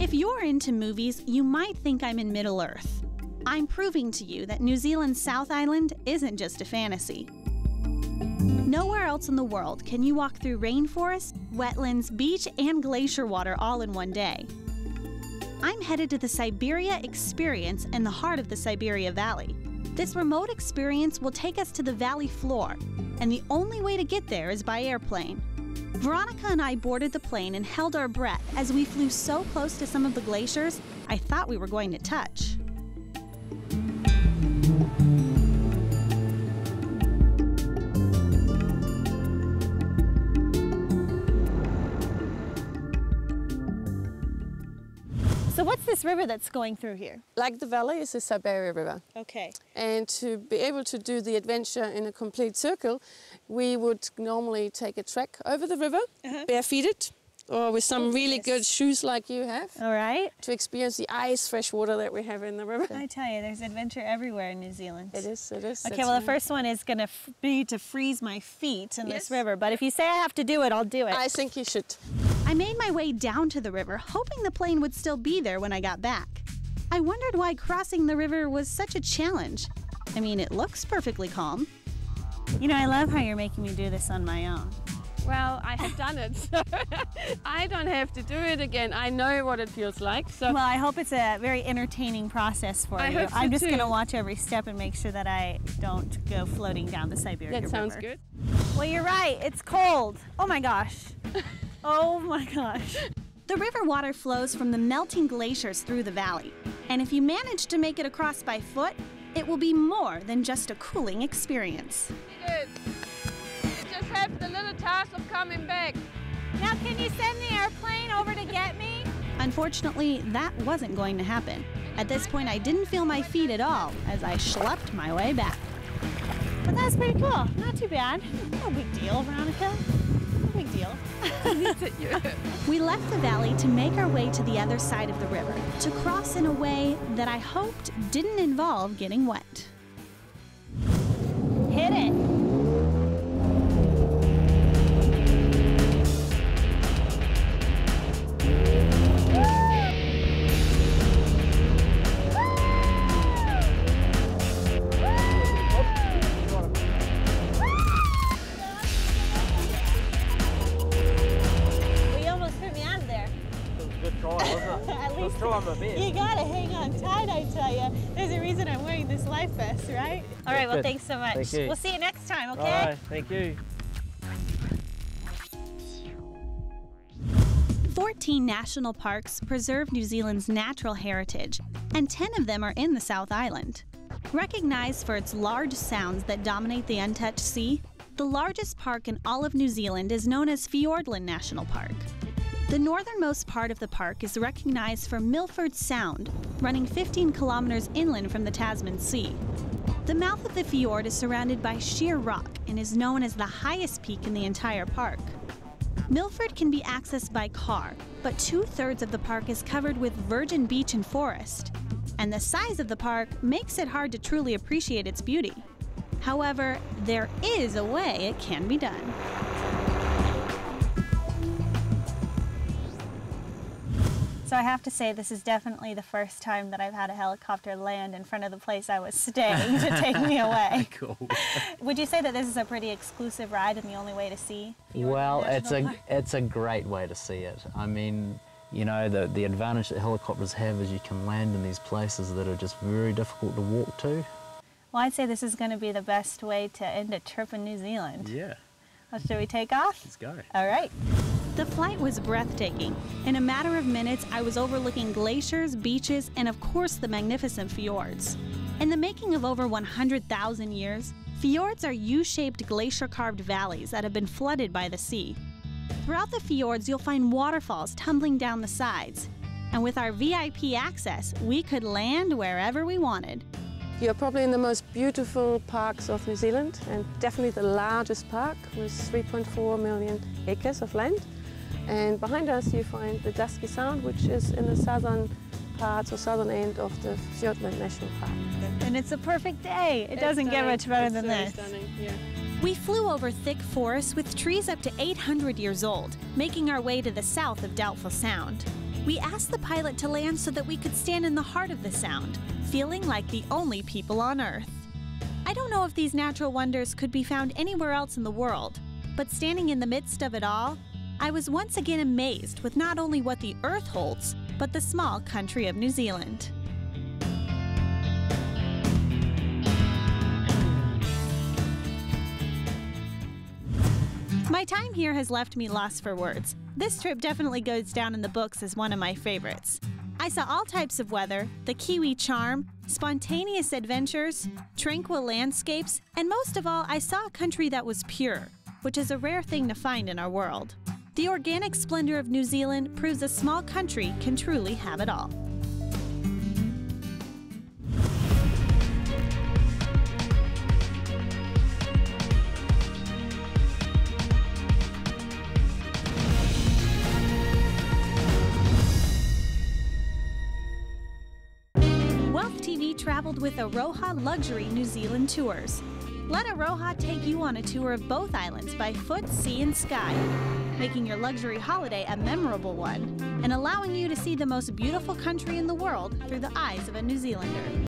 If you're into movies, you might think I'm in Middle-earth. I'm proving to you that New Zealand's South Island isn't just a fantasy. Nowhere else in the world can you walk through rainforest, wetlands, beach, and glacier water all in one day. I'm headed to the Siberia Experience in the heart of the Siberia Valley. This remote experience will take us to the valley floor, and the only way to get there is by airplane. Veronica and I boarded the plane and held our breath as we flew so close to some of the glaciers, I thought we were going to touch. So what's this river that's going through here? Like the valley is the Siberia River. Okay. And to be able to do the adventure in a complete circle, we would normally take a trek over the river, barefooted, or with some really good shoes like you have. All right. To experience the ice fresh water that we have in the river. I tell you, there's adventure everywhere in New Zealand. It is, it is. Okay, well, the first one is going to be to freeze my feet in this river, but if you say I have to do it, I'll do it. I think you should. I made my way down to the river, hoping the plane would still be there when I got back. I wondered why crossing the river was such a challenge. I mean, it looks perfectly calm. You know, I love how you're making me do this on my own. Well, I have done it, so I don't have to do it again. I know what it feels like. So. Well, I hope it's a very entertaining process for you. Hope so I'm just too. going to watch every step and make sure that I don't go floating down the Siberia River. That sounds good. Well, you're right. It's cold. Oh, my gosh. Oh, my gosh. The river water flows from the melting glaciers through the valley. And if you manage to make it across by foot, it will be more than just a cooling experience. It is. You just have the little task of coming back. Now, can you send the airplane over to get me? Unfortunately, that wasn't going to happen. At this point, I didn't feel my feet at all as I schlepped my way back. But that's pretty cool. Not too bad. No big deal, Veronica. No big deal. We left the valley to make our way to the other side of the river, to cross in a way that I hoped didn't involve getting wet. Hit it! You gotta hang on tight, I tell you. There's a reason I'm wearing this life vest, right? All right, well, thanks so much. Thank you. We'll see you next time, okay? All right, thank you. 14 national parks preserve New Zealand's natural heritage, and 10 of them are in the South Island. Recognized for its large sounds that dominate the untouched sea, the largest park in all of New Zealand is known as Fiordland National Park. The northernmost part of the park is recognized for Milford Sound, running 15 kilometers inland from the Tasman Sea. The mouth of the fjord is surrounded by sheer rock and is known as the highest peak in the entire park. Milford can be accessed by car, but 2/3 of the park is covered with virgin beach and forest. And the size of the park makes it hard to truly appreciate its beauty. However, there is a way it can be done. So I have to say, this is definitely the first time that I've had a helicopter land in front of the place I was staying to take me away. Cool. Would you say that this is a pretty exclusive ride and the only way to see? Well, it's a great way to see it. I mean, you know, the advantage that helicopters have is you can land in these places that are just very difficult to walk to. Well, I'd say this is going to be the best way to end a trip in New Zealand. Yeah. Well, should we take off? Let's go. All right. The flight was breathtaking. In a matter of minutes, I was overlooking glaciers, beaches, and of course the magnificent fjords. In the making of over 100,000 years, fjords are U-shaped glacier-carved valleys that have been flooded by the sea. Throughout the fjords, you'll find waterfalls tumbling down the sides. And with our VIP access, we could land wherever we wanted. You're probably in the most beautiful parks of New Zealand, and definitely the largest park with 3.4 million acres of land. And behind us you find the Dusky Sound, which is in the southern parts or southern end of the Fiordland National Park. And it's a perfect day. It doesn't get much better than this. Stunning, yeah. We flew over thick forests with trees up to 800 years old, making our way to the south of Doubtful Sound. We asked the pilot to land so that we could stand in the heart of the sound, feeling like the only people on Earth. I don't know if these natural wonders could be found anywhere else in the world, but standing in the midst of it all, I was once again amazed with not only what the Earth holds, but the small country of New Zealand. My time here has left me lost for words. This trip definitely goes down in the books as one of my favorites. I saw all types of weather, the Kiwi charm, spontaneous adventures, tranquil landscapes, and most of all, I saw a country that was pure, which is a rare thing to find in our world. The organic splendor of New Zealand proves a small country can truly have it all. TV traveled with Aroha Luxury New Zealand Tours. Let Aroha take you on a tour of both islands by foot, sea, and sky, making your luxury holiday a memorable one and allowing you to see the most beautiful country in the world through the eyes of a New Zealander.